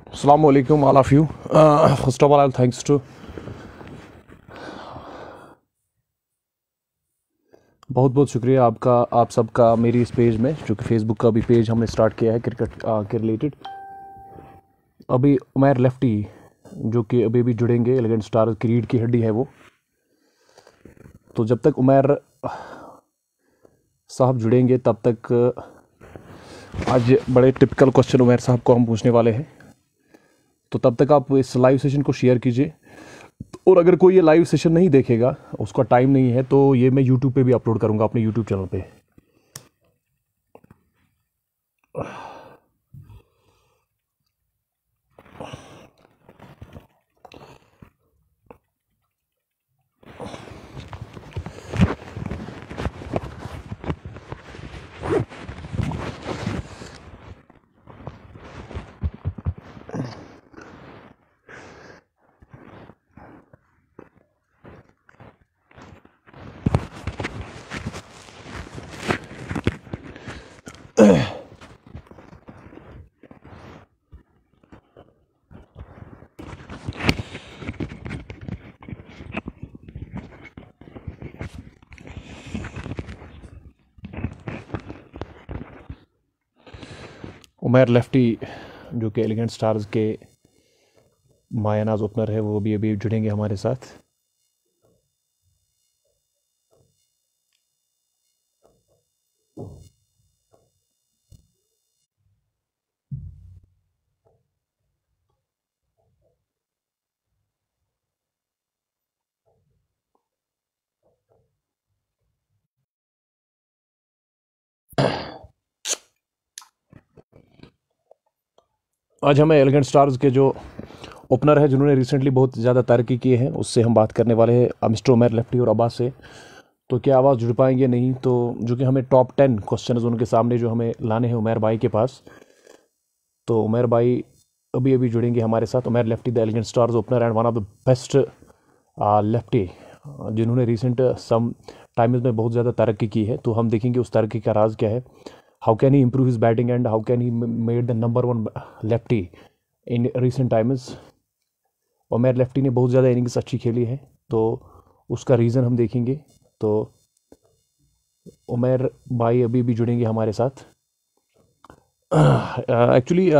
Assalamu alaikum, all of you. First of all, thanks to बहुत बहुत शुक्रिया आपका, आप सबका मेरी इस पेज में, जो कि फेसबुक का भी पेज हमने स्टार्ट किया है क्रिकेट के रिलेटेड। अभी उमैर लेफ्टी जो कि अभी भी जुड़ेंगे, एलिगेंट स्टार की रीढ़ की हड्डी है वो। तो जब तक उमैर साहब जुड़ेंगे तब तक आज बड़े टिपिकल क्वेश्चन उमैर साहब को हम पूछने वाले हैं। तो तब तक आप इस लाइव सेशन को शेयर कीजिए, और अगर कोई ये लाइव सेशन नहीं देखेगा, उसका टाइम नहीं है, तो ये मैं यूट्यूब पे भी अपलोड करूँगा अपने यूट्यूब चैनल पे। उमैर लेफ्टी जो कि एलिगेंट स्टार्स के मायानाज ओपनर है, वो भी अभी जुड़ेंगे हमारे साथ। आज हमें एलिगेंट स्टार्स के जो ओपनर है, जिन्होंने रिसेंटली बहुत ज़्यादा तरक्की की है, उससे हम बात करने वाले हैं, मिस्टर उमैर लेफ्टी और अब्बास से। तो क्या आवाज़ जुड़ पाएंगे नहीं, तो जो कि हमें टॉप 10 क्वेश्चन उनके सामने जो हमें लाने हैं उमैर भाई के पास। तो उमैर भाई अभी अभी जुड़ेंगे हमारे साथ। Umair lefty the elegant stars opener and one of the best lefty, जिन्होंने रिसेंट सम टाइम्स में बहुत ज़्यादा तरक्की की है। तो हम देखेंगे उस तरक्की का राज क्या है। How can he improve his batting and how can he made the number 1 lefty in recent times. Umair lefty ने बहुत ज़्यादा इनिंग्स अच्छी खेली है, तो उसका रीज़न हम देखेंगे। तो उमैर भाई अभी भी जुड़ेंगे हमारे साथ। एक्चुअली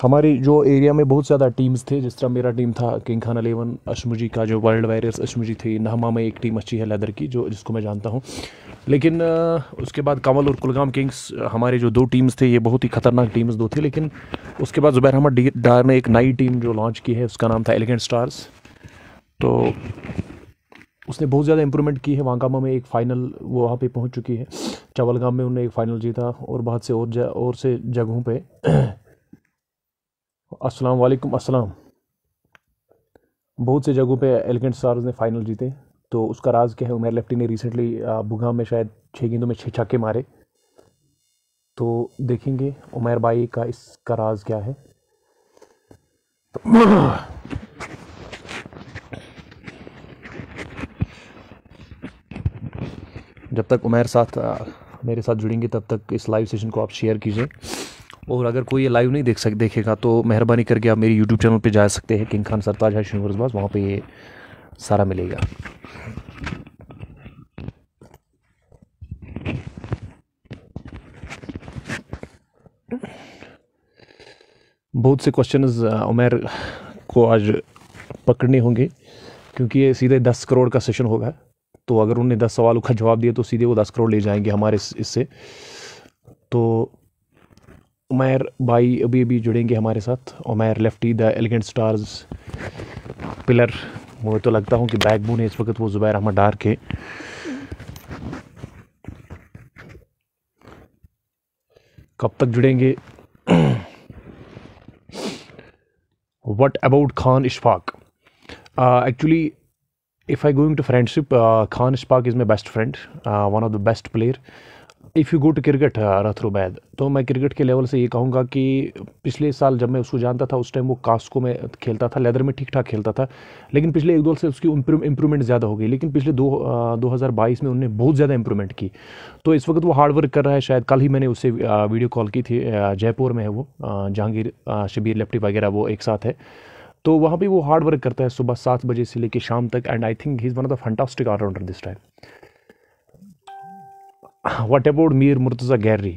हमारी जो एरिया में बहुत ज़्यादा टीम्स थे, जिस तरह मेरा टीम था किंग खान 11, अशमुजी का जो वर्ल्ड वॉरियर्स अशमुजी थी, नहमा में एक टीम अच्छी है लेदर की, जिसको मैं जानता हूँ। लेकिन उसके बाद कमल और कुलगाम किंग्स, हमारे जो दो टीम्स थे, ये बहुत ही खतरनाक टीम्स दो थे। लेकिन उसके बाद ज़ुबैर अहमद डार ने एक नई टीम जो लॉन्च की है, उसका नाम था एलिगेंट स्टार्स। तो उसने बहुत ज़्यादा इंप्रूवमेंट की है। वांकामा में एक फ़ाइनल वो वहाँ पे पहुँच चुकी है, चवलगाम में उन्होंने एक फ़ाइनल जीता, और बहुत से और से जगहों पे। अस्सलाम वालेकुम, अस्सलाम। बहुत से जगहों पे एलिगेंट स्टार्स ने फ़ाइनल जीते। तो उसका राज क्या है? उमैर लेफ्टी ने रिसेंटली बुगाम में शायद 6 गेंदों में 6 छक्के मारे। तो देखेंगे उमैर भाई का इसका राज क्या है। जब तक उमैर मेरे साथ जुड़ेंगे, तब तक इस लाइव सेशन को आप शेयर कीजिए। और अगर कोई ये लाइव नहीं देखेगा, तो मेहरबानी करके आप मेरी यूट्यूब चैनल पे जा सकते हैं, किंग खान सरताज है यूनिवर्स, वहाँ पे ये सारा मिलेगा। बहुत से क्वेश्चंस उमैर को आज पकड़ने होंगे, क्योंकि ये सीधे 10 करोड़ का सेशन होगा। तो अगर उन्होंने 10 सवालों का जवाब दिया, तो सीधे वो 10 करोड़ ले जाएंगे हमारे इससे। तो उमैर भाई अभी अभी जुड़ेंगे हमारे साथ। Umair lefty the elegant stars pillar, मुझे तो लगता हूँ कि बैकबोन है इस वक्त वो ज़ुबैर अहमद डार के। कब तक जुड़ेंगे? What about Khan Ishfaq? Actually, if I go into friendship, Khan Ishfaq is my best friend, one of the best player. If you go to cricket रथरुमैद, तो मैं क्रिकेट के लेवल से ये कहूँगा कि पिछले साल जब मैं उसको जानता था उस टाइम वो कास्को में खेलता था, लेदर में ठीक ठाक खेलता था, लेकिन पिछले 1-2 से उसकी इम्प्रूवमेंट ज़्यादा हो गई, लेकिन पिछले 2022 में उन्होंने बहुत ज़्यादा इम्प्रूवमेंट की। तो इस वक्त वो हार्ड वर्क कर रहा है। शायद कल ही मैंने उससे वीडियो कॉल की थी, जयपुर में है वो, जहांगीर, शबीर लेफ्टी वगैरह वो एक साथ है। तो वहाँ पे वो हार्ड वर्क करता है सुबह 7 बजे से लेकर शाम तक, and I think he is one of the fantastic allrounder this time. What about Mir Murtaza Gary?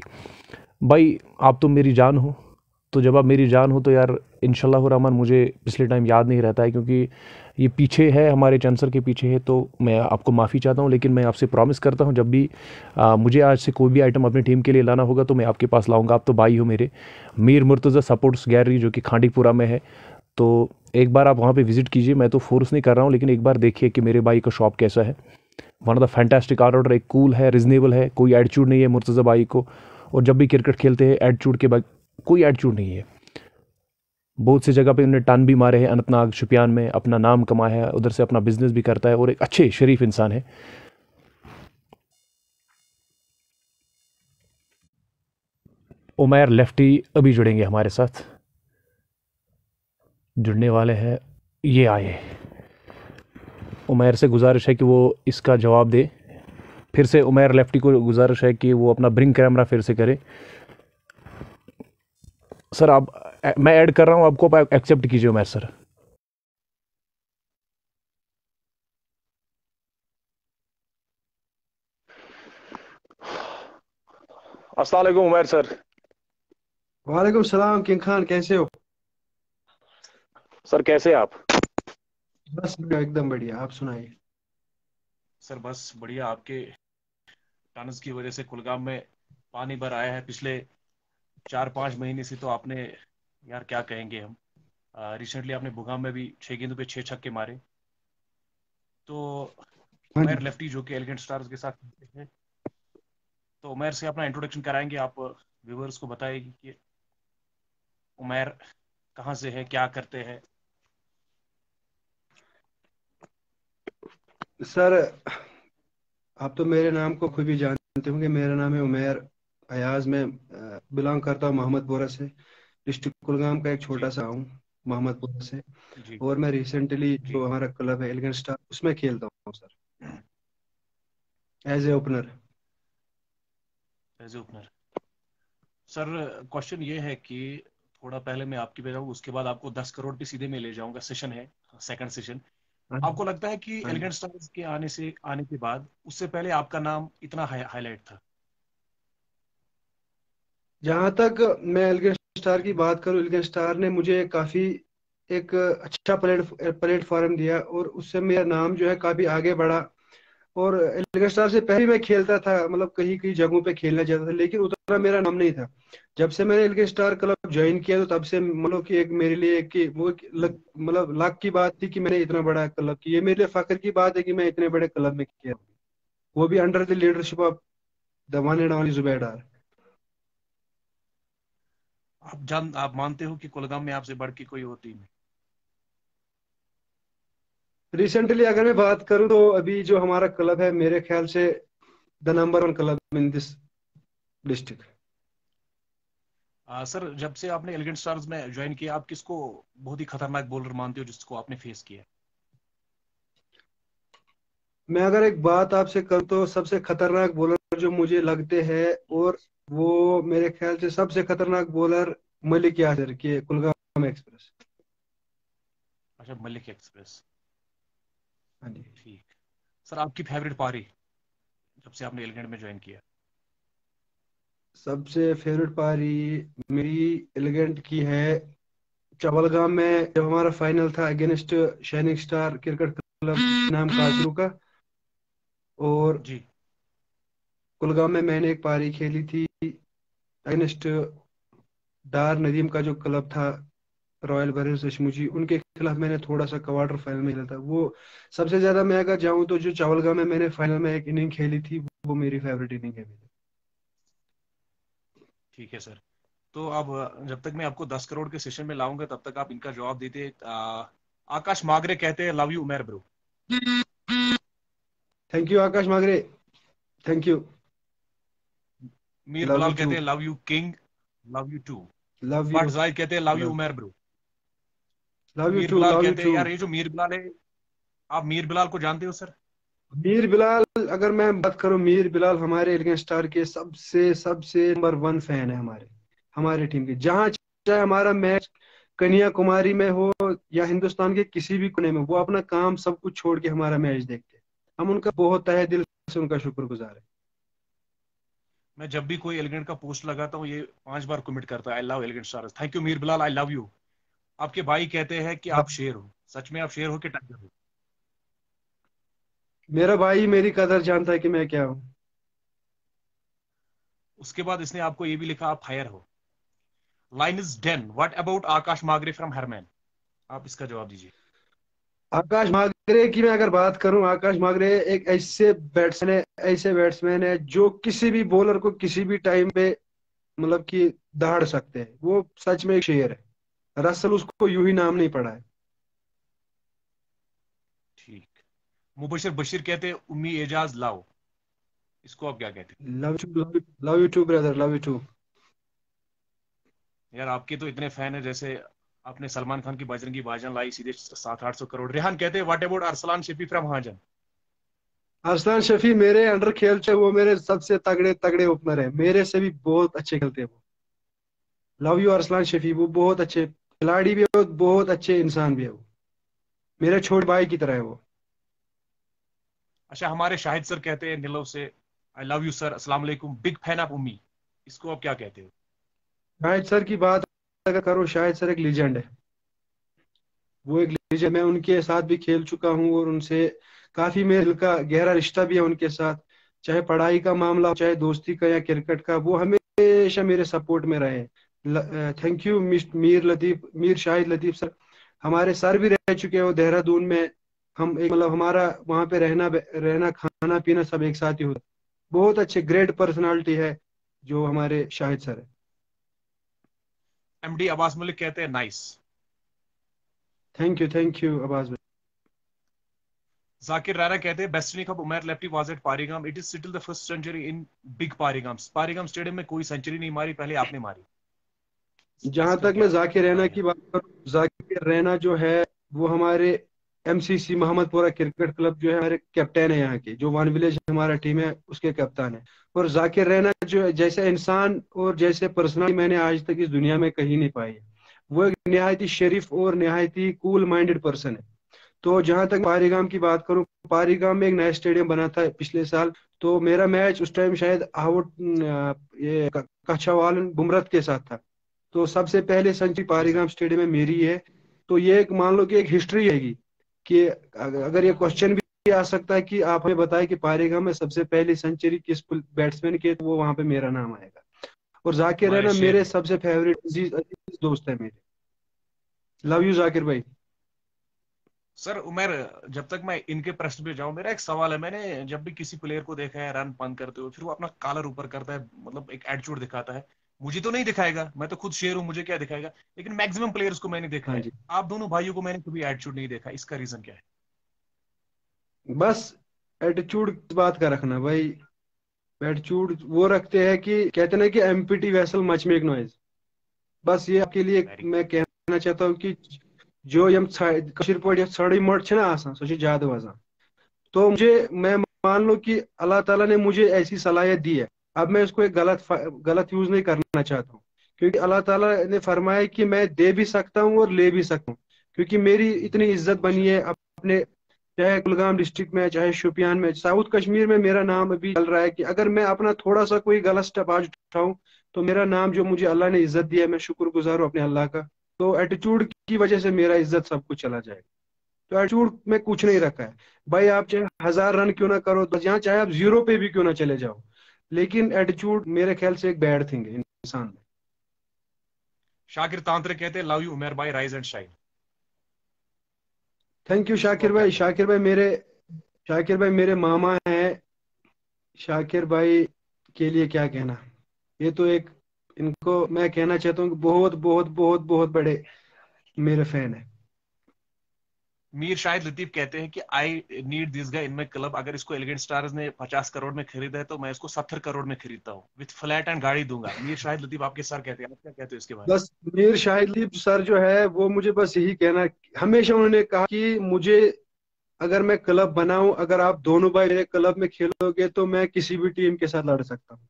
भाई आप तो मेरी जान हो, तो जब आप मेरी जान हो तो यार इंशाल्लाह रहमान मुझे पिछले टाइम याद नहीं रहता है, क्योंकि ये पीछे है, हमारे चांसर के पीछे है, तो मैं आपको माफ़ी चाहता हूँ, लेकिन मैं आपसे प्रॉमिस करता हूँ जब भी मुझे आज से कोई भी आइटम अपनी टीम के लिए लाना होगा तो मैं आपके पास लाऊंगा। आप तो भाई हो मेरे। मीर मुर्तज़ा सपोर्ट्स गैलरी जो कि खांडीपुरा में है, तो एक बार आप वहाँ पे विज़िट कीजिए। मैं तो फोर्स नहीं कर रहा हूँ, लेकिन एक बार देखिए कि मेरे भाई का शॉप कैसा है। One of the fantastic allrounder, एक कूल है, रिजनेबल है, कोई एटीट्यूड नहीं है मुर्तज़ा भाई को। और जब भी क्रिकेट खेलते हैं एटीट्यूड के बाद कोई एटीट्यूड नहीं है। बहुत सी जगह पे उन्होंने टन भी मारे हैं, अनंतनाग, शुपियान में अपना नाम कमाया है, उधर से अपना बिजनेस भी करता है, और एक अच्छे शरीफ इंसान है। उमैर लेफ्टी अभी जुड़ेंगे हमारे साथ, जुड़ने वाले हैं, ये आए। उमैर से गुजारिश है कि वो इसका जवाब दे। फिर से उमैर लेफ्टी को गुजारिश है कि वो अपना ब्रिंग कैमरा फिर से करे। सर आप, मैं ऐड कर रहा हूँ आपको, आप एक्सेप्ट कीजिए उमैर सर। अस्सलाम वालेकुम उमैर सर। वालेकुम सलाम किंग खान, कैसे हो? सर कैसे आप? बस बढ़िया, एकदम बढ़िया। आप सुनाइए। सर बस बढ़िया। आपके टनस की वजह से कुलगाम में पानी भर आया है पिछले 4-5 महीने से। तो आपने, यार क्या कहेंगे हम, रिसेंटली आपने बुगाम में भी 6 गेंदों पे 6 छक्के मारे। तो हाँ उमैर जी। लेफ्टी जो कि एलिगेंट स्टार्स के साथ खेलते हैं, तो उमैर से अपना इंट्रोडक्शन कराएंगे आप व्यूवर्स को? बताएगी कि उमैर कहाँ से है, क्या करते हैं? सर, आप तो मेरे नाम को खुद भी जानते होंगे। मेरा नाम है उमैर अयाज। मैं बिलोंग करता हूँ मोहम्मदपुरा से। डिस्ट्रिक्ट कुलगाम का एक छोटा जी सा हूँ, मोहम्मदपुरा से। जी और मैं रिसेंटली जी। जो हमारा क्लब है एलिगेंट स्टार, उसमें खेलता हूँ sir, as a opener. As a opener. Sir question ये है कि थोड़ा पहले मैं आपकी पे जाऊँ, उसके बाद आपको 10 करोड़ पे सीधे में ले जाऊंगा। सेशन है, सेकंड सेशन। हाँ आपको जी। लगता है कि हाँ जी। एलिगेंट स्टार्स के आने के बाद, उससे पहले आपका नाम इतना हाईलाइट था? जहाँ तक मैं एलिगेंट स्टार की बात करूँ, एलिगेंट स्टार ने मुझे काफी एक अच्छा प्लेटफॉर्म दिया, और उससे मेरा नाम जो है काफी आगे बढ़ा। और एलिगेंट स्टार से पहले मैं खेलता था, मतलब कहीं कहीं जगहों पे खेलना चाहता था, लेकिन उतना मेरा नाम नहीं था। जब से मैंने एलिगेंट स्टार क्लब ज्वाइन किया, तो तब से मतलब कि एक मेरे लिए कि वो एक मतलब लाख की बात थी कि मैंने इतना बड़ा क्लब किया। ये मेरे लिए फख्र की बात है कि मैं इतने बड़े क्लब में किया, वो भी under the leadership of the one and only Zubair Dar. आप मानते हो कि कुलगाम में आपसे बढ़ के कोई और टीम है? रिसेंटली अगर मैं बात करूं, तो अभी जो हमारा क्लब है, मेरे ख्याल से the number one club in this district. Sir जब से आपने एलिगेंट स्टार्स में ज्वाइन किया, आप किसको बहुत ही खतरनाक बॉलर मानते हो जिसको आपने फेस किया? मैं अगर एक बात आपसे करूं, तो सबसे खतरनाक बॉलर जो मुझे लगते हैं, और वो मेरे ख्याल से सबसे खतरनाक बॉलर मलिक यासिर के कुलगाम एक्सप्रेस। अच्छा, मलिक एक्सप्रेस। हाँ जी। ठीक। सर आपकी फेवरेट पारी जब से आपने एलिगेंट में ज्वाइन किया? सबसे फेवरेट पारी मेरी एलिगेंट की है चवलगाम में, जब हमारा फाइनल था against shining star cricket club नाम कासरू का। और जी। कुलगाम में मैंने एक पारी खेली थी अगेंस्ट डार नदीम का जो क्लब था, रॉयल बैरन्स अशमुजी, उनके खिलाफ मैंने थोड़ा सा क्वार्टर फाइनल में खेला था वो। सबसे ज्यादा मैं अगर जाऊं, तो जो चावलगांव में मैंने फाइनल में एक इनिंग खेली थी, वो मेरी फेवरेट इनिंग है मेरी। ठीक है सर। तो अब जब तक मैं आपको 10 करोड़ के सेशन में लाऊंगा, तब तक आप इनका जवाब देते। आकाश मागरे कहते हैं, love you Umer bro. Thank you Akash Magre. Thank you. Mir love you Bilal too. कहते हैं love you king, love you too. Love but you. Zahid कहते हैं love you Umar bro. Love you Mir too. Bilal love you कहते हैं टू। यार ये जो मीर बिलाल है, आप मीर बिलाल को जानते हो सर? मीर बिलाल, अगर मैं बात करूं, मीर बिलाल हमारे एलिगन स्टार के सबसे सबसे नंबर वन फैन है हमारे हमारे टीम के। जहां चाहे हमारा मैच कन्याकुमारी में हो या हिंदुस्तान के किसी भी कोने में, वो अपना काम सब कुछ छोड़ के हमारा मैच देखते हैं। हम उनका बहुत तहे दिल से उनका शुक्रगुजार है। मैं जब भी कोई एलिगेंट का पोस्ट लगाता हूँ ये 5 बार कमेंट करता है, I love elegant star, thank you Mir Bilal, I love you. आपके भाई कहते हैं कि आप शेर हो, सच में आप शेर हो कि टाइगर हो? मेरा भाई मेरी कदर जानता है कि मैं क्या हूँ। उसके बाद इसने आपको ये भी लिखा आप फायर हो। Line is done, what about Akash Magre from Harman? आप इसका जवाब दीजिए। आकाश मागरे की मैं अगर बात करूं, आकाश मागरे एक ऐसे बैट्समैन है जो किसी भी बॉलर को किसी भी टाइम पे मतलब कि दहाड़ सकते हैं। वो सच में एक शेर है। रसल उसको यूं ही नाम नहीं पड़ा है। ठीक। मुबशिर बशीर कहते हैं उम्मी एजाज लाओ, इसको आप क्या कहते love you, love you too brother, love you too. हैं? यार आपके तो इतने फैन है, जैसे आपने सलमान खान की बजरंगी भाईजान लाई सीधे 700-800 करोड़। रेहान कहते हैं what about Arsalan Shafi from Mahajan? Arsalan Shafi मेरे अंडर खेलते हैं। वो मेरे सबसे तगड़े तगड़े ओपनर है। मेरे से भी बहुत अच्छे खेलते हैं वो। लव यू अरसलान शफी, वो बहुत अच्छे खिलाड़ी भी है, बहुत अच्छे इंसान भी है वो। मेरे छोटे भाई की तरह है वो। अच्छा, हमारे शाहिद सर कहते हैं नीलव से आई लव यू सर, अस्सलाम वालेकुम, बिग फैन ऑफ उम्मी, इसको आप क्या कहते हो? शाहिद सर की बात अगर करो, शाहिद सर एक लीजेंड है। वो एक लीजेंड, मैं उनके साथ भी खेल चुका हूँ और उनसे काफी मेरे दिल का गहरा रिश्ता भी है उनके साथ। चाहे पढ़ाई का मामला हो, चाहे दोस्ती का या क्रिकेट का, वो हमेशा मेरे सपोर्ट में रहे। Thank you Mir Latif, Mir Shahid Latif sir. हमारे सर भी रह चुके हो देहरादून में। हम एक मतलब हमारा वहाँ पे रहना रहना खाना पीना सब एक साथ ही होता। बहुत अच्छे ग्रेट पर्सनालिटी है जो हमारे शाहिद सर है। एमडी अब्बास मलिक कहते हैं नाइस। थैंक यू अब्बास भाई। जाकिर राणा कहते हैं बेस्टनी कप Umar Lefty was at Parigam, it is still the first century in big Parigam. Parigam stadium में कोई सेंचुरी नहीं मारी, पहले आपने मारी। जहां इसका तक क्या मैं जाकिर रैना राय है? की बात करूं, जाकिर रैना जो है वो हमारे एमसीसी मोहम्मदपुरा क्रिकेट क्लब जो है हमारे कैप्टन है। यहाँ के जो वन विलेज हमारा टीम है उसके कप्तान है। और जाकिर रैना जो है, जैसे इंसान और जैसे पर्सनालिटी मैंने आज तक इस दुनिया में कहीं नहीं पाई है। वो एक निहायत ही शरीफ और निहायत ही कूल माइंडेड पर्सन है। तो जहां तक पारीगाम की बात करूं, पारीगाम में एक नया स्टेडियम बना था पिछले साल। तो मेरा मैच उस टाइम शायद आउट ये कछावाल बुमरत के साथ था। तो सबसे पहले सेंचुरी जी सर। पारीगाम स्टेडियम में मेरी है। तो ये एक मान लो कि एक हिस्ट्री रहेगी कि अगर ये क्वेश्चन भी आ सकता है कि आप हमें बताएं कि पारीगाम में सबसे पहली सेंचुरी किस बैट्समैन की है, तो वो वहां पे मेरा नाम आएगा। और जाकिर है हमारे ना, शेर मेरे हैं। सबसे फेवरेट अजीज अजीज दोस्त है मेरे। लव यू जाकिर भाई। सर उमर, जब तक मैं इनके प्रश्न पे जाऊं, मेरा एक सवाल है। मैंने जब भी किसी प्लेयर को देखा है रन पंग करते हुए, फिर वो अपना कॉलर ऊपर करता है, मतलब एक एटीट्यूड दिखाता है। मुझे तो नहीं दिखाएगा, मैं तो खुद शेर हूं, मुझे क्या दिखाएगा? लेकिन मैक्सिमम प्लेयर्स को मैंने देखा हाँ है। जी। आप दोनों भाइयों को मैंने कभी एटीट्यूड नहीं देखा, इसका रीजन क्या है? बस एटीट्यूड किस बात का रखना भाई। एटीट्यूड वो रखते हैं कि कहते ना कि empty vessel much make noise. बस ये आपके लिए वेरी मैं कहना चाहता हूँ कि जो यम कशिर पॉइंट छड़ी मोट छे ना आसान सो ज्यादा वजन। तो मुझे मैं मान लो कि अल्लाह ताला ने मुझे ऐसी सलाहियत दी है। अब मैं इसको एक गलत यूज नहीं करना चाहता हूँ। क्योंकि अल्लाह ताला ने फरमाया कि मैं दे भी सकता हूँ और ले भी सकता हूँ। क्योंकि मेरी इतनी इज्जत बनी बेशक। है अपने, चाहे कुलगाम डिस्ट्रिक्ट में, चाहे शुपियान में, साउथ कश्मीर में मेरा नाम अभी चल रहा है कि अगर मैं अपना थोड़ा सा कोई गलत स्टेप आज उठाऊं, तो मेरा नाम जो मुझे अल्लाह ने इज्जत दी है, मैं शुक्रगुजार हूं अपने अल्लाह का। तो एटीट्यूड की वजह से मेरा इज्जत सब कुछ चला जाएगा। तो एटीट्यूड में कुछ नहीं रखा है भाई। आप चाहे 1000 रन क्यों ना करो, बस यहाँ चाहे आप जीरो पे भी क्यों ना चले जाओ, लेकिन एटीट्यूड मेरे ख्याल से एक बैड थिंग है इंसान में। शाकिर तांत्रे कहते हैं लव यू उमर भाई, rise and shine, thank you इसको शाकिर आप क्या भाई। कहते हैं? शाकिर भाई मेरे मामा हैं। शाकिर भाई के लिए क्या कहना। ये तो एक, इनको मैं कहना चाहता हूँ कि बहुत बहुत बहुत बहुत बड़े मेरे फैन है। मीर शाहिद लतीफ कहते हैं कि I need this guy in my club. अगर इसको एलिगेंट स्टार्स ने 50 करोड़ में खरीदा है तो मैं इसको 70 करोड़ में खरीदता हूँ, विथ फ्लैट एंड गाड़ी दूंगा। मीर शाहिद लतीफ आपके सर कहते हैं, आप क्या कहते हो इसके बारे में? बस मीर शाहिद लतीफ सर जो है वो मुझे बस यही कहना, हमेशा उन्होंने कहा कि मुझे अगर मैं क्लब बनाऊं, अगर आप दोनों भाई मेरे क्लब में खेलोगे तो मैं किसी भी टीम के साथ लड़ सकता हूँ।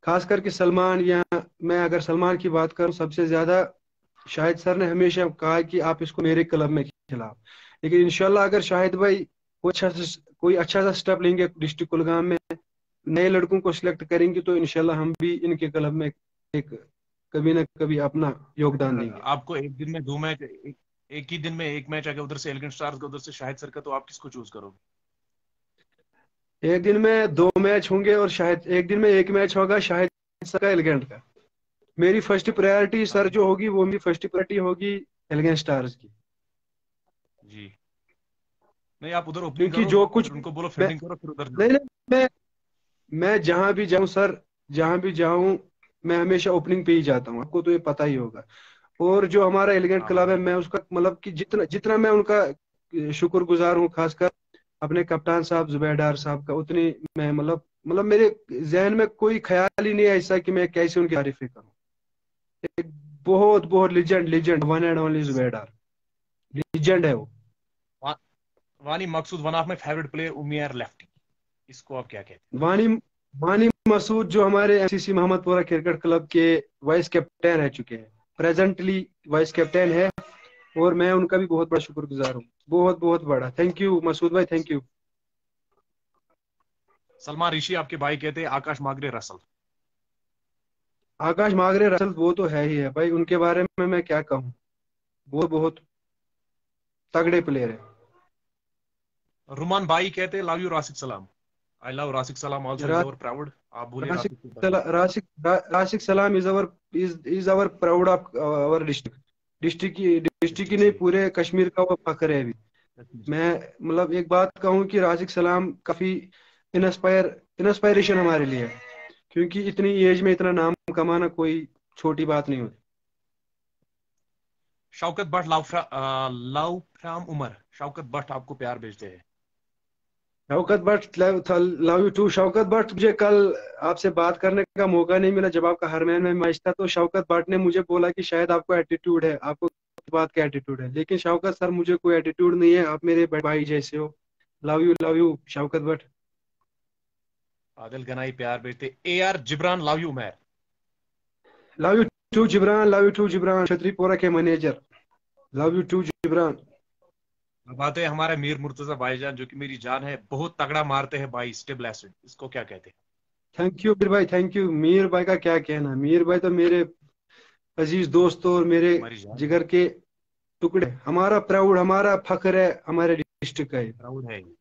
खास करके सलमान, या मैं अगर सलमान की बात करूं सबसे ज्यादा, शाहिद सर ने हमेशा कहा कि आप इसको मेरे क्लब में खिलाओ। लेकिन इंशाल्लाह अगर शाहिद भाई कोई अच्छा सा स्टेप लेंगे डिस्ट्रिक्ट कुलगाम में, नए लड़कों को सिलेक्ट करेंगे, तो इंशाल्लाह हम भी इनके क्लब में एक कभी ना कभी अपना योगदान अगर देंगे। आपको एक दिन में 2 मैच, एक ही दिन में एक मैच अगर उधर से एलिगेंट स्टार्स का उधर से शाहिद सर का, तो आप किसको चूज करोगे? एक दिन में 2 मैच होंगे और शायद एक दिन में एक मैच होगा शाहिद सर का एलिगेंट का। मेरी फर्स्ट प्रायोरिटी सर हाँ जो होगी वो मेरी फर्स्ट प्रायोरिटी होगी एलिगेंट स्टार्स की। जी। नहीं, आप उधर ओपनिंग क्योंकि करो, जो कुछ फिर उनको बोलो मैं फील्डिंग करो, फिर उधर नहीं जाओ। नहीं मैं जहां भी जाऊं सर, जहां भी जाऊं मैं हमेशा ओपनिंग पे ही जाता हूं, आपको तो ये पता ही होगा। और जो हमारा एलिगेंट हाँ हाँ क्लब है, मैं बिल्कुल। उसका मतलब कि जितना जितना मैं उनका शुक्रगुजार हूँ, खासकर अपने कप्तान साहब जुबैर डार साहब का, उतनी मैं मतलब मेरे जहन में कोई ख्याल ही नहीं है ऐसा कि मैं कैसे उनकी तारीफें करूं। एक बहुत बहुत legend legend one and only Zubair Dar, legend है वो। वा, Wani Maqsood one of my favourite player, Umair Lefty, इसको आप क्या कहते वानी वानी मसूद जो हमारे एमसीसी मोहम्मदपुरा क्रिकेट क्लब के वाइस कैप्टन रह चुके हैं, प्रेजेंटली वाइस कैप्टन है, और मैं उनका भी बहुत बड़ा शुक्रगुजार हूँ, बहुत बहुत बड़ा। थैंक यू मसूद भाई, थैंक यू। हैं? सलमान ऋषि आपके भाई कहते हैं, आकाश मागरे रसल। आकाश मागरे रसल वो तो है ही है भाई, उनके बारे में मैं क्या कहूँ, वो बहुत तगड़े प्लेयर है। रुमान भाई कहते हैं, लव यू राशिक सलाम। आई लव राशिक सलाम आल्सो, इज रा, अवर प्राउड। आप बोलिए राशिक राशिक के बारे में। राशिक सलाम is our proud of our district. District की डिस्ट्रिक्ट नहीं, से पूरे कश्मीर का वो फख्र है अभी। मैं मतलब एक बात कहूँ कि राशिक सलाम काफी इंस्पायरेशन हमारे लिए है, क्योंकि इतनी एज में इतना नाम कमाना कोई छोटी बात नहीं होती। Shaukat Bhat, love from Umar. शौकत भट्ट आपको प्यार भेजते हैं। Shaukat Bhat, love you too Shaukat Bhat. मुझे कल आपसे बात करने का मौका नहीं मिला जब आपका हरमैन में मैच था, तो शौकत भट्ट ने मुझे बोला कि शायद आपको एटीट्यूड है, आपको किस बात का एटीट्यूड है, लेकिन शौकत सर मुझे कोई एटीट्यूड नहीं है, आप मेरे बड़े भाई जैसे हो। Love you Shaukat Bhat. आदिल गनाई प्यार भेजते। A R Jibran, love you Umar. Love you too Jibran, Chhatripora के manager. Love you too Jibran. अब आते हैं हमारे मीर मुर्तजा भाईजान, जो कि मेरी जान है, बहुत तगड़ा मारते हैं भाई, स्टेबल एसिड, इसको क्या कहते हैं? थैंक यू मीर भाई, थैंक यू। मीर भाई का क्या कहना, मीर भाई तो मेरे अजीज दोस्त और मेरे हमारी जान है, जिगर के टुकड़े, हमारा प्राउड, हमारा फख्र है, हमारे डिस्ट्रिक्ट का ये। प्राउड है ये।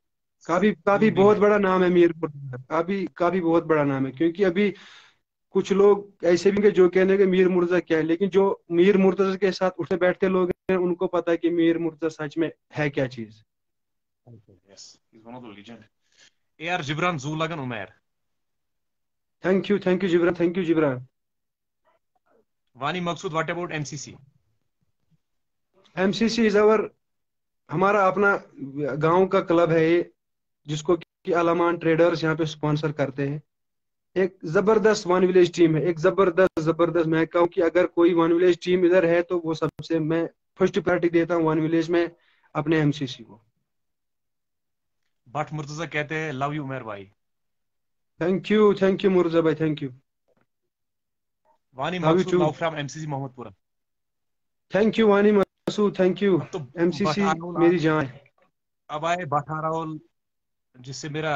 काफी काफी दूर भी बहुत है। बड़ा नाम है मीरपुर का, काफी काफी बहुत बड़ा नाम है, क्योंकि अभी कुछ लोग ऐसे भी हैं जो कहने के मीर मुर्तजा क्या है, लेकिन जो मीर मुर्तजा के साथ उठते बैठते लोग हैं उनको पता है कि मीर मुर्तजा सच में है क्या चीज। Yes, is one of the legend. A R Jibran, जू लगन Umar. Thank you Jibran, thank you Jibran. Wani Maqsood, what about MCC? MCC is our, हमारा अपना गांव का क्लब है ये, जिसको कि अलामान ट्रेडर्स यहाँ पे स्पॉन्सर करते हैं। एक जबरदस्त वन विलेज टीम है, एक जबरदस्त जबरदस्त, मैं कहूँ कि अगर कोई वन विलेज टीम इधर है तो वो सबसे मैं फर्स्ट प्रायोरिटी देता हूँ वन विलेज में अपने एमसीसी को। भट्ट मुर्तजा कहते हैं, लव यू उमर भाई। थैंक यू मुर्जा भाई, thank you. Wani love you Maqsood, too. Love from MCC Mohammadpura. Thank you Wani Masood, thank you. अब तो एमसीसी बठाराउल मेरी जान है। अब आए बठाराउल, जिससे मेरा,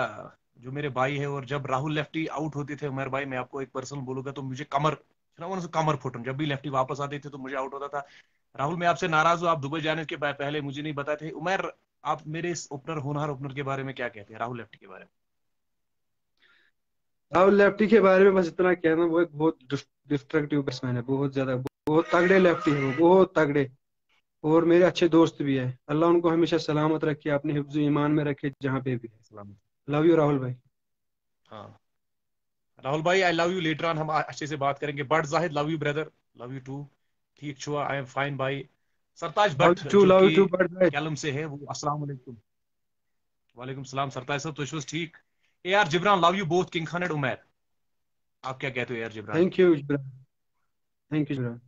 जो मेरे भाई है, और जब राहुल लेफ्टी आउट होते थे उमर भाई, मैं आपको एक पर्सनल बोलूंगा तो मुझे कमर फुटन, जब भी लेफ्टी वापस आते थे तो मुझे आउट होता था। राहुल, मैं आपसे नाराज हूँ, आप दुबई जाने के पहले मुझे नहीं बताए थे। उमर, आप मेरे इस ओपनर, होनहार ओपनर के बारे में क्या कहते हैं, राहुल लेफ्टी के बारे में? राहुल लेफ्टी के बारे में बस इतना कहना, वो एक बहुत डिस्ट्रक्टिव बैट्समैन है, बहुत ज्यादा, बहुत तगड़े लेफ्टी है वो, बहुत तगड़े। और मेरे अच्छे दोस्त भी है, अल्लाह उनको हमेशा सलामत रखे, अपने हिफ्ज ईमान में रखे जहाँ पे भी है। सलाम। लव यू राहुल भाई। हाँ राहुल भाई, I love you, later on हम अच्छे से बात करेंगे। But Zahid, love you brother, love you too. ठीक छुआ, आई एम फाइन भाई। सरताज लव भट्ट टू जो लव कि टू बट कैलम से है, वो अस्सलाम वालेकुम। वालेकुम सलाम सरताज साहब, तो ठीक। A R Jibran, love you both King Khan and Umair. आप क्या कहते हो यार Jibran? Thank you Jibran, thank you Jibran.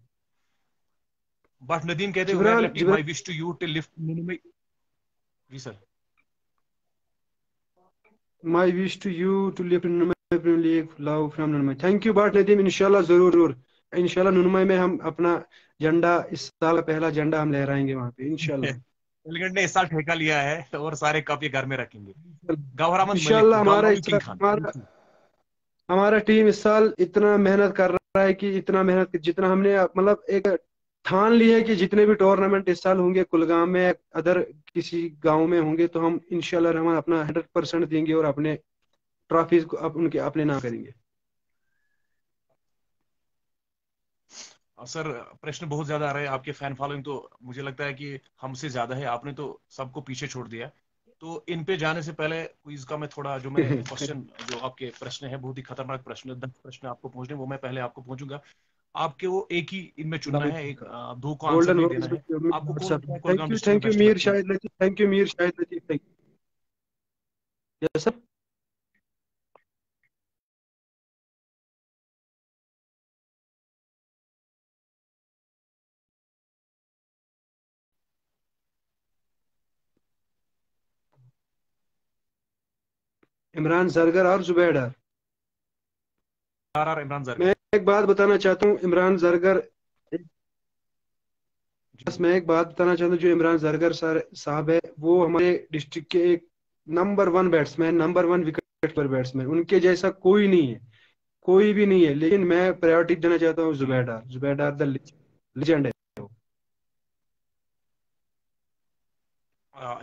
Butt Nadeem कहते हैं Umair Jibran Lefty, Jibran my wish to you to lift minimum. जी sir. My wish to you to live in Nunmai league love from Nunmai. Thank you Butt Nadeem, इंशाल्लाह जरूर जरूर। इंशाल्लाह नुनमई में हम अपना झंडा, इस साल का पहला झंडा हम लहराएंगे वहां पे इंशाल्लाह। एलिगेंट ने इस साल ठेका लिया है और सारे कप ये घर में रखेंगे। गौहर अहमद मलिक, इंशाल्लाह हमारा लव यू इस किंग खान। हमारा हमारा टीम इस साल इतना मेहनत कर रहा है कि इतना मेहनत जितना हमने मतलब एक ठान ली है कि जितने भी टूर्नामेंट इस साल होंगे कुलगाम में, अदर किसी गांव में होंगे, तो हम इंशाल्लाह रहमान अपना 100% देंगे और अपने ट्रॉफीज को उनके अपने नाम करेंगे। सर प्रश्न बहुत ज्यादा आ रहे हैं, आपके फैन फॉलोइंग तो मुझे लगता है कि हमसे ज्यादा है, आपने तो सबको पीछे छोड़ दिया। तो इन पे जाने से पहले क्विज का मैं थोड़ा, जो मैंने क्वेश्चन, जो आपके प्रश्न है बहुत ही खतरनाक प्रश्न, 10 प्रश्न आपको पहुंचने, वो मैं पहले आपको पहुंचूंगा। आपके वो एक ही इनमें चुनना है, एक दो को आंसर गोल्डन नहीं देना वर्ड्स है। आपको कौन लगता है थैंक कुलगाम यू, डिस्ट्रिक्ट में थैंक यू बेस्ट मीर लगते हैं? Shahid Latif, thank you Mir Shahid Latif, thank you. Yes sir. Imran Zargar और जुबैर डार। आर इमरान मैं जरगर। एक बात बताना चाहता हूँ, इमरान जरगर, जी बस जी। मैं एक बात बताना चाहता हूँ, जो इमरान जरगर सर साहब है, वो हमारे डिस्ट्रिक्ट के एक number one batsman, number one wicket पर बैट्समैन, उनके जैसा कोई नहीं है, कोई भी नहीं है। लेकिन मैं प्रायोरिटी देना चाहता हूँ जी। जुबैर डार, जुबैर डार द लेजेंड है।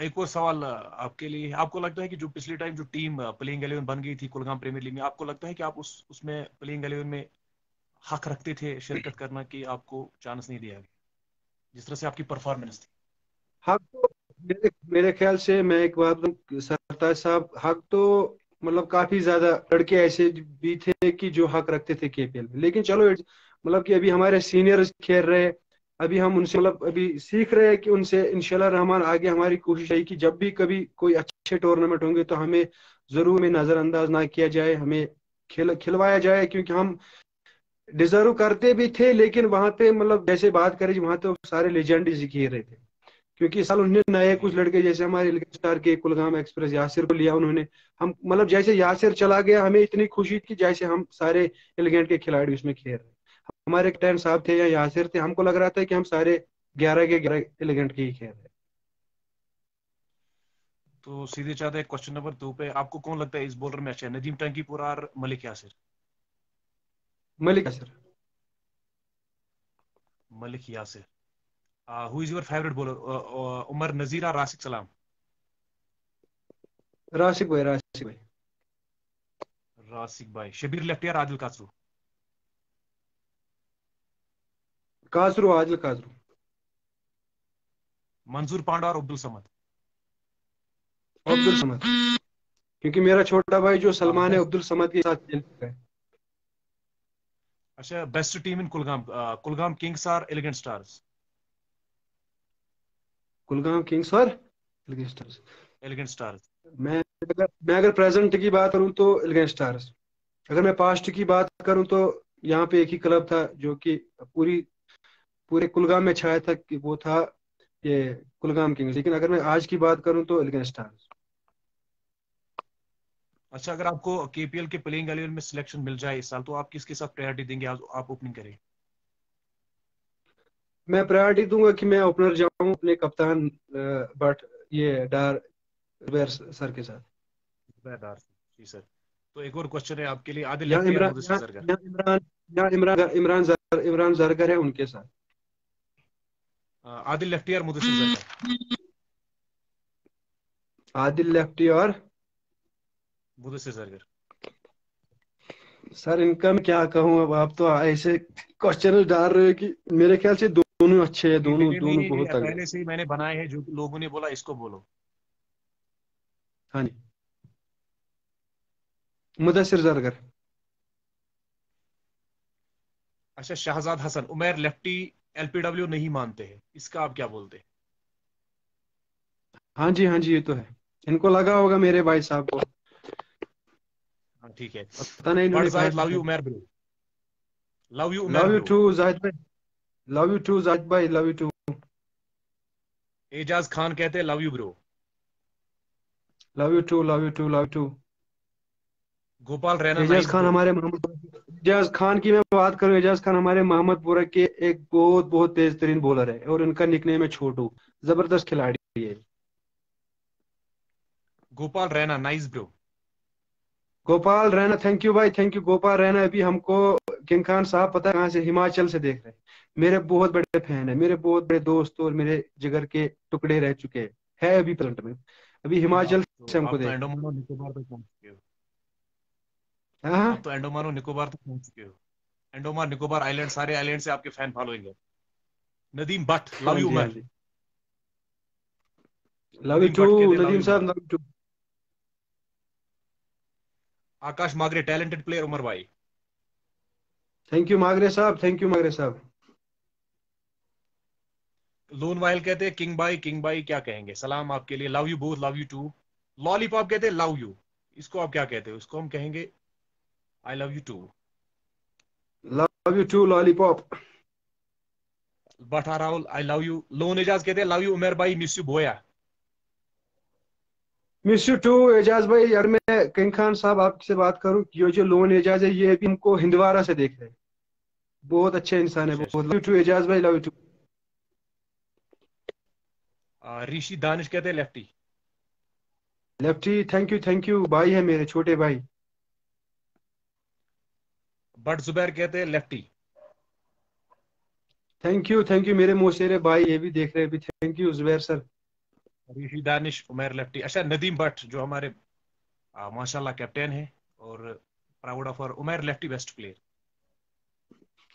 एक और सवाल आपके लिए, आपको लगता है कि जो पिछले टाइम जो टीम प्लेइंग 11 बन गई थी कुलगाम प्रीमियर लीग में, आपको लगता है कि आप उसमें प्लेइंग 11 में हक रखते थे शिरकत करना, कि आपको चांस नहीं दिया गया जिस तरह से आपकी परफॉर्मेंस थी? हक तो मेरे ख्याल से, मैं एक बात बताऊं सरताज साहब, हक तो मतलब काफी ज्यादा लड़के ऐसे भी थे कि जो हक रखते थे केपीएल में। लेकिन चलो मतलब कि अभी हमारे सीनियर्स खेल रहे हैं, अभी हम उनसे मतलब अभी सीख रहे हैं कि उनसे इंशाल्लाह रहमान आगे हमारी कोशिश है कि जब भी कभी कोई अच्छे टूर्नामेंट होंगे तो हमें जरूर में नजरअंदाज ना किया जाए, हमें खिलवाया जाए, क्योंकि हम डिजर्व करते भी थे। लेकिन वहां पे मतलब जैसे बात करें, वहां तो सारे लेजेंड ही खेल रहे थे, क्योंकि इस साल उन्होंने नए जी कुछ लड़के, जैसे हमारे एलिगेंट स्टार के कुलगाम एक्सप्रेस यासिर को लिया उन्होंने। हम मतलब जैसे यासिर चला गया, हमें इतनी खुशी थी जैसे हम सारे एलिगेंट के खिलाड़ी उसमें खेल रहे। हमारे कैप्टन साहब थे या यासिर थे, हमको लग रहा था कि हम सारे 11 के 11 एलिगेंट के ही खेल रहे। तो सीधे चाहते हैं क्वेश्चन नंबर 2 पे, आपको कौन लगता है इस बॉलर में अच्छा है, नदीम टंकीपुर और Malik Yasir? Malik Yasir. Malik Yasir. Who is your favourite bowler, Umar Nazir और राशिक सलाम? राशिक भाई, राशिक भाई। राशिक भाई। शबीर लेफ्टी और आदिल कासरू? काजरू, आदिल काजरू। मंजूर पांडा और अब्दुल समद? अब्दुल समद, क्योंकि मेरा छोटा भाई जो सलमान है बेस्ट। अब्दुल समद के साथ खेल चुका है। अच्छा, बेस्ट टीम इन कुलगाम, कुलगाम किंग्स और एलिगेंट स्टार्स? कुलगाम किंग्स और एलिगेंट स्टार्स। Elegant stars. मैं अगर प्रेजेंट की बात करूं तो एलिगेंट स्टार्स। अगर मैं पास्ट की बात करूं तो यहाँ पे एक ही क्लब था जो कि पूरी पूरे कुलगाम में छाया था, कि वो था ये कुलगाम किंग्स। लेकिन अगर मैं आज की बात करूं तो एलिगेंट स्टार्स। अच्छा, अगर आपको केपीएल के प्लेइंग 11 में सिलेक्शन मिल जाए इस साल, तो आप किसके साथ प्रायोरिटी देंगे, आप ओपनिंग करें? मैं प्रायोरिटी दूंगा कि मैं ओपनर जाऊं अपने कप्तान बट ये डार जुबैर सर के साथ। बेहतर। जी सर। तो एक और क्वेश्चन है आपके लिए, आदिल या लेफ्टी और इमरान मुदस्सिर या, जरगर? या इमरान या इमरान जरगर है उनके साथ। आदिल लेफ्टी और मुदस्सिर जरगर? आदिल लेफ्टी और मुदस्सिर जरगर। सर इनका मैं क्या कहूँ, अब आप तो ऐसे क्वेश्चन डाल रहे हो कि मेरे ख्याल से दोनों अच्छे हैं, नहीं दोनों नहीं नहीं दोनों नहीं नहीं, बहुत तगड़े हैं। पहले से ही मैंने बनाए हैं, जो लोगों ने बोला इसको बोलो। हाँ जी। मुदस्सिर जरगर। अच्छा, शहजाद हसन, उमैर लेफ्टी, एलपीडब्ल्यू नहीं मानते हैं, इसका आप क्या बोलते हैं? हाँ जी ये तो है। इनको लगा होगा मेरे भाई साहब को। हाँ ठीक है। पता नहीं बट इन्होंने कहा जाहिद था लव यू शायद। Umer bro. Love you Umer love you bro. To Zahid भाई। लव यू टू जाहिद भाई, love you too. Ejaz Khan कहते हैं love you bro. Love you too, love you too, love you too. Gopal Raina Ejaz nice Khan bro. हमारे मोहम्मद, एजाज खान की मैं बात करूं, एजाज खान हमारे मोहम्मदपुरा के एक बहुत बहुत तेज तरीन बॉलर है और इनका निकनेम है छोटू। जबरदस्त खिलाड़ी है। Gopal Raina nice bro. Gopal Raina, thank you भाई, थैंक यू गोपाल रैना। अभी हमको किंग खान साहब पता है कहाँ से, हिमाचल से देख रहे हैं। मेरे बहुत बड़े फैन है, मेरे बहुत बड़े दोस्त और मेरे जिगर के टुकड़े रह चुके हैं। है अभी प्रेजेंट में, अभी हिमाचल से हमको आप तो देख रहे अंडमान और निकोबार तक पहुंच चुके हो। हैं। हाँ आप तो अंडमान और निकोबार तक पहुंच चुके हो। अंडमान निकोबार आइलैंड, सारे आइलैंड से आपके फैन फॉलोइंग है। नदीम भट्ट लव हाँ यू जी, हाँ उमर। जी। Love you Nadeem too Bhat कहते हैं लव नदीम यू साहब, Umar. Love you too. Akash Magre talented player Umar भाई। थैंक यू मागरे साहब, थैंक यू मागरे साहब। लोन वाइल कहते हैं किंग भाई क्या कहेंगे, सलाम आपके लिए, love you both, love you too. Lollipop कहते हैं लव यू। इसको आप क्या कहते हो? इसको हम कहेंगे I love you too. Love you too lollipop. बटा Rahul I love you. Lone Ejaz कहते हैं लव यू उमेर भाई, मिस यू बोया। मिस यू टू एजाज भाई। यार मैं किंग खान साहब आपसे बात करूं, ये जो लोन एजाज है ये भी हमको हिंदवारा से देख रहे हैं। बहुत अच्छे इंसान है, अच्छा बहुत। अच्छा। लव यू टू एजाज भाई, लव यू टू। ऋषि दानिश कहते हैं लेफ्टी। लेफ्टी, थैंक यू भाई है मेरे छोटे भाई। बट जुबैर कहते हैं लेफ्टी। थैंक यू मेरे मोशेरे भाई, ये भी देख रहे हैं अभी। Thank you Zubair sir. Rishi Danish Umer lefty. अच्छा नदीम भट्ट जो हमारे माशाल्लाह कैप्टन है, और प्राउड ऑफ और Umer Lefty best player.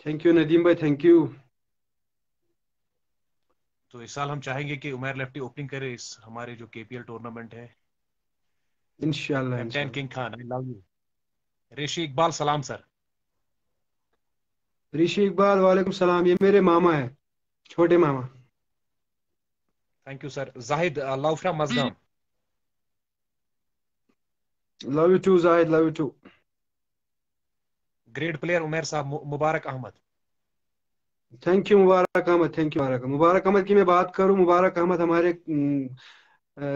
Thank you Nadeem भाई, थैंक यू। तो इस साल हम चाहेंगे कि उमेर लेफ्टी ओपनिंग करे इस हमारे जो केपीएल टूर्नामेंट है। इंशाल्लाह कैप्टन इंशाल्लाह। King Khan I love you. Rishi Iqbal सलाम सर। ऋषि इकबाल वालेकुम सलाम, ये मेरे मामा है, छोटे मामा। Thank you sir. Zahid love from Majgam. Love you to Zahid, love you too. Great player Umer साहब। Mubarak Ahmad. Thank you Mubarak Ahmad, thank you Mubarak Mubarak Ahmad की मैं बात करूं, मुबारक अहमद हमारे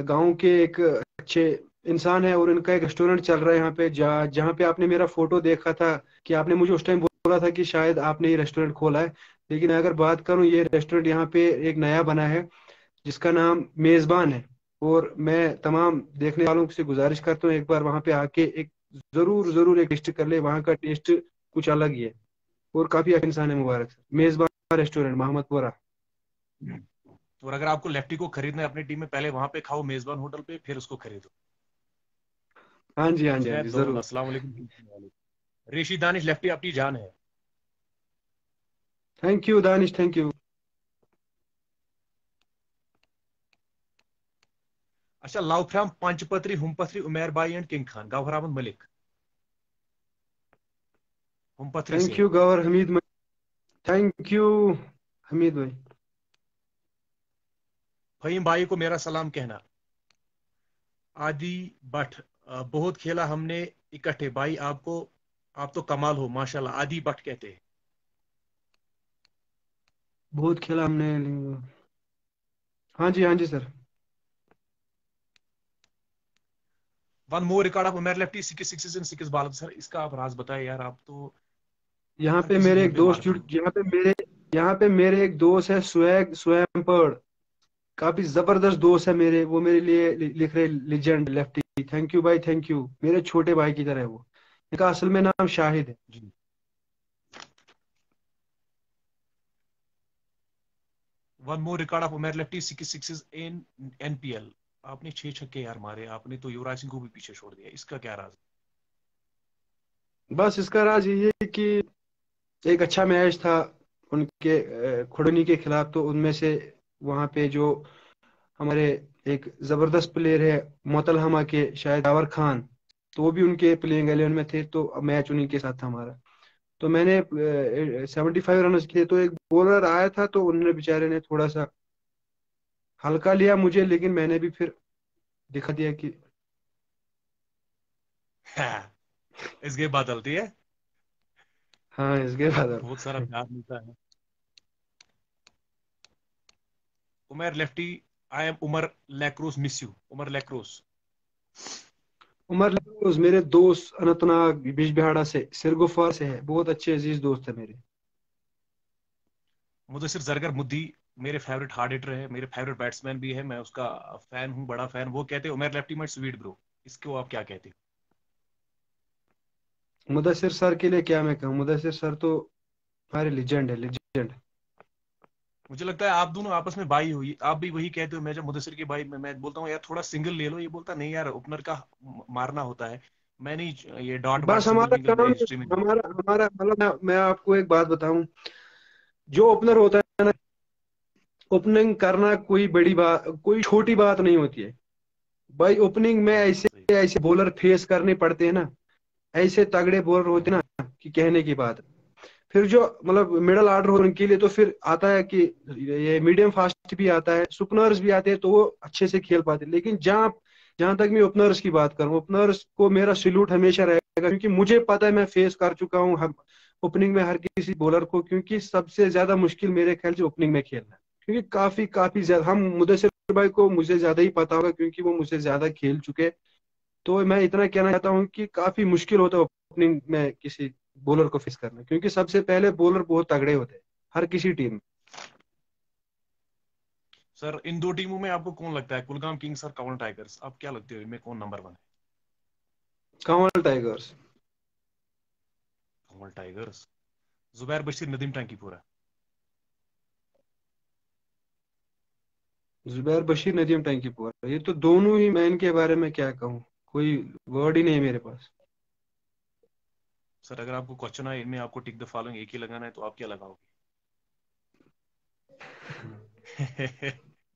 गांव के एक अच्छे इंसान है और इनका एक रेस्टोरेंट चल रहा है यहाँ पे, जहाँ पे आपने मेरा फोटो देखा था कि आपने मुझे उस टाइम बोला था कि शायद आपने ये रेस्टोरेंट खोला है। लेकिन अगर बात करूं, ये रेस्टोरेंट यहाँ पे एक नया बना है जिसका नाम मेजबान है। और मैं तमाम देखने वालों से गुजारिश करता हूँ एक बार वहाँ पे आके एक जरूर जरूर एक टेस्ट कर ले, वहाँ का टेस्ट कुछ अलग ही है। और काफी अच्छा इंसान है, मुबारक सर। मेजबान रेस्टोरेंट, मोहम्मदपुरा। और अगर आपको लेफ्टी को खरीदना है अपनी टीम में, पहले वहां पे खाओ मेजबान होटल पे, फिर उसको खरीदो। हाँ जी, हाँ जी, हाँ जी, जुनैद लोन जरूर। अस्सलाम वालेकुम। ऋषि दानिश लेफ्टी अपनी जान है। Thank you Danish, thank you. अच्छा लव फ्रॉम पंचपत्री हुमपथरी उमेर भाई and King Khan, Gauhar Ahmad Malik Humpathri thank से। You Gohar Hameed. Thank you Hamid भाई। फहीम भाई को मेरा सलाम कहना। आदि भट्ट बहुत खेला हमने इकट्ठे भाई आपको, आप तो कमाल हो माशाल्लाह, आदि भट्ट कहते हैं। बहुत खेला हमने। हाँ जी, हाँ जी sir. One more record of Umer Lefty, six sixes and six ball. Sir इसका आप राज बताए यार, आप तो यहाँ हर पे किसी मेरे गेंद एक पे दोस्त मारते जुड़, हो। यहाँ पे मेरे एक दोस्त है, स्वयं काफी जबरदस्त दोस्त है मेरे, वो मेरे लिए लिख रहे लेजेंड लेफ्टी। थैंक यू भाई, थैंक यू। मेरे छोटे भाई की तरह है वो। इनका असल में नाम शाहिद है। जी। One more record of Umer Lefty, six sixes in NPL. आपने 6 छक्के यार मारे, आपने तो युवराज सिंह को भी पीछे छोड़ दिया, इसका क्या राज? बस इसका राज ये है कि एक अच्छा मैच था उनके खुड़नी के खिलाफ, तो उनमें से वहां पे जो हमारे एक जबरदस्त प्लेयर है मोतलहमा के, शायद दावर खान, तो वो भी उनके प्लेइंग 11 में थे, तो मैच उन्हीं के साथ था हमारा। तो मैंने 75 रन किए, तो एक बॉलर आया था तो उन्होंने बेचारे ने थोड़ा सा हल्का लिया मुझे, लेकिन मैंने भी फिर दिखा दिया कि इस गेम बात चलती है, हाँ इसके बाद बहुत सारा प्यार मिलता है। Umar Lefty, I am Umar लैक्रोस, मिस यू उमर लैक्रोस। उमर लकोस मेरे दोस्त अनंतनाग बिजबिहाड़ा से सिरगुफार से है, बहुत अच्छे अजीज दोस्त है मेरे। मुदस्सिर जरगर मुद्दी मेरे फेवरेट हार्ड हिटर है, मेरे फेवरेट बैट्समैन भी है, मैं उसका फैन हूँ, बड़ा फैन। वो कहते हैं Umar lefty much sweet bro, इसको आप क्या कहते हो? मुदस्सिर सर के लिए क्या मैं कहूँ, मुदस्सिर सर तो हमारे लिजेंड है, लिजेंड। मुझे लगता है आप दोनों आपस में भाई हुई, आप भी वही कहते हो। मैं जब मुदस्सिर के भाई मैं बोलता हूँ यार थोड़ा सिंगल ले लो, ये बोलता नहीं यार ओपनर का मारना होता है, मैं नहीं ये डॉट बॉट बस सिंगल हमारा विंगल मेरी काम, हिस्ट्री में नहीं। हमारा हमारा मतलब मैं आपको एक बात बताऊं, जो ओपनर होता है ना, ओपनिंग करना कोई बड़ी बात, कोई छोटी बात नहीं होती है भाई। ओपनिंग में ऐसे सही। ऐसे बॉलर फेस करने पड़ते हैं ना, ऐसे तगड़े बॉलर होते हैं ना कि कहने की बात है। फिर जो मतलब मिडल ऑर्डर हो उनके लिए तो फिर आता है कि ये मीडियम फास्ट भी आता है, सुपनर्स भी आते हैं, तो वो अच्छे से खेल पाते हैं। लेकिन जहाँ जहां तक मैं ओपनर्स की बात करूं, ओपनर्स को मेरा सल्यूट हमेशा रहेगा, क्योंकि मुझे पता है, मैं फेस कर चुका हूँ हम ओपनिंग में हर किसी बॉलर को, क्योंकि सबसे ज्यादा मुश्किल मेरे ख्याल से ओपनिंग में खेलना है। क्योंकि काफी काफी ज्यादा, हम मुदस्सिर भाई को मुझे ज्यादा ही पता होगा क्योंकि वो मुझसे ज्यादा खेल चुके। तो मैं इतना कहना चाहता हूँ कि काफी मुश्किल होता है ओपनिंग में किसी बॉलर को फेस करना, क्योंकि सबसे पहले बॉलर बहुत तगड़े होते हैं हर किसी टीम में। सर इन दो टीमों में आपको कौन लगता है, कुलगाम किंग्स और कंवल टाइगर्स, आप क्या लगते हो इनमें कौन नंबर वन है? कंवल टाइगर्स। कंवल टाइगर्स। जुबैर बशीर, नदीम टांकीपुरा। जुबैर बशीर, नदीम टैंकीपुर, ये तो दोनों ही, मैं इनके बारे में क्या कहूँ, कोई वर्ड ही नहीं है मेरे पास। सर अगर आपको क्वेश्चन आए इनमें आपको टिक द फॉलोइंग एक ही लगाना है तो आप क्या लगाओगे?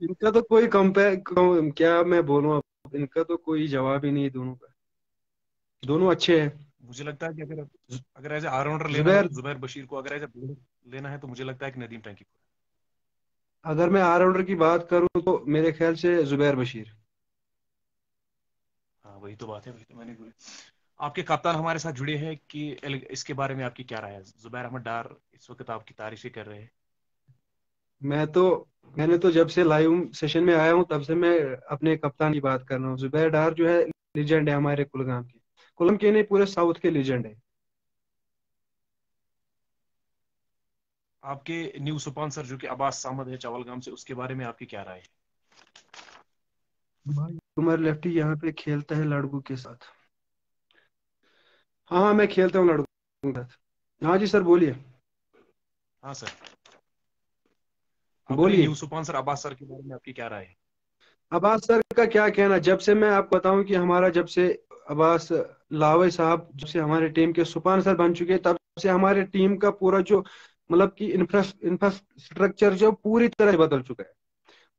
इनका तो कोई कंपेयर, क्या मैं बोलूँ अब, इनका तो कोई जवाब ही नहीं है दोनों का। दोनों अच्छे हैं। मुझे लगता है कि अगर अगर एज ए ऑलराउंडर लेना हो जुबैर, जुबैर बशीर को, अगर एज ए बॉलर लेना है तो मुझे लगता है कि नदीम टांकीपुरा। अगर मैं ऑलराउंडर की बात करूँ तो मेरे ख्याल से जुबैर बशीर। हाँ वही तो बात है, वही तो मैंने बोली। आपके कप्तान हमारे साथ जुड़े हैं कि इसके बारे में आपकी क्या राय है? जुबैर अहमद डार इस वक्त आपकी तारीफें कर रहे हैं। मैं तो मैंने तो जब से लाइव सेशन में आया हूँ तब से मैं अपने कप्तान की बात कर रहा हूँ। जुबैर डार जो है लीजेंड है हमारे कुलगाम के, कुलगाम के नहीं पूरे साउथ के लीजेंड है। आपके न्यू स्पॉन्सर जो कि अब्बास सामद है चावलगाम से, उसके बारे में आपकी क्या राय है? भाई उमर लेफ्टी यहाँ पे खेलता है लड़कों के साथ। हाँ हाँ, मैं खेलता हूँ लड़कों के साथ। हाँ जी सर बोलिए। हाँ सर। अपने बोलिए। न्यू स्पॉन्सर अब्बास सर के बारे में आपकी क्या राय है? अब्बास सर का क्या कहना, जब से मैं आपको बताऊं कि हमारा जब से अब्बास लावे साहब जब से हमारे टीम के स्पॉन्सर बन चुके हैं, तब से हमारे टीम का पूरा जो मतलब कि इंफ्रास्ट्रक्चर जो पूरी तरह बदल चुका है।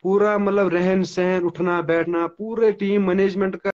पूरा मतलब रहन सहन उठना बैठना, पूरे टीम मैनेजमेंट का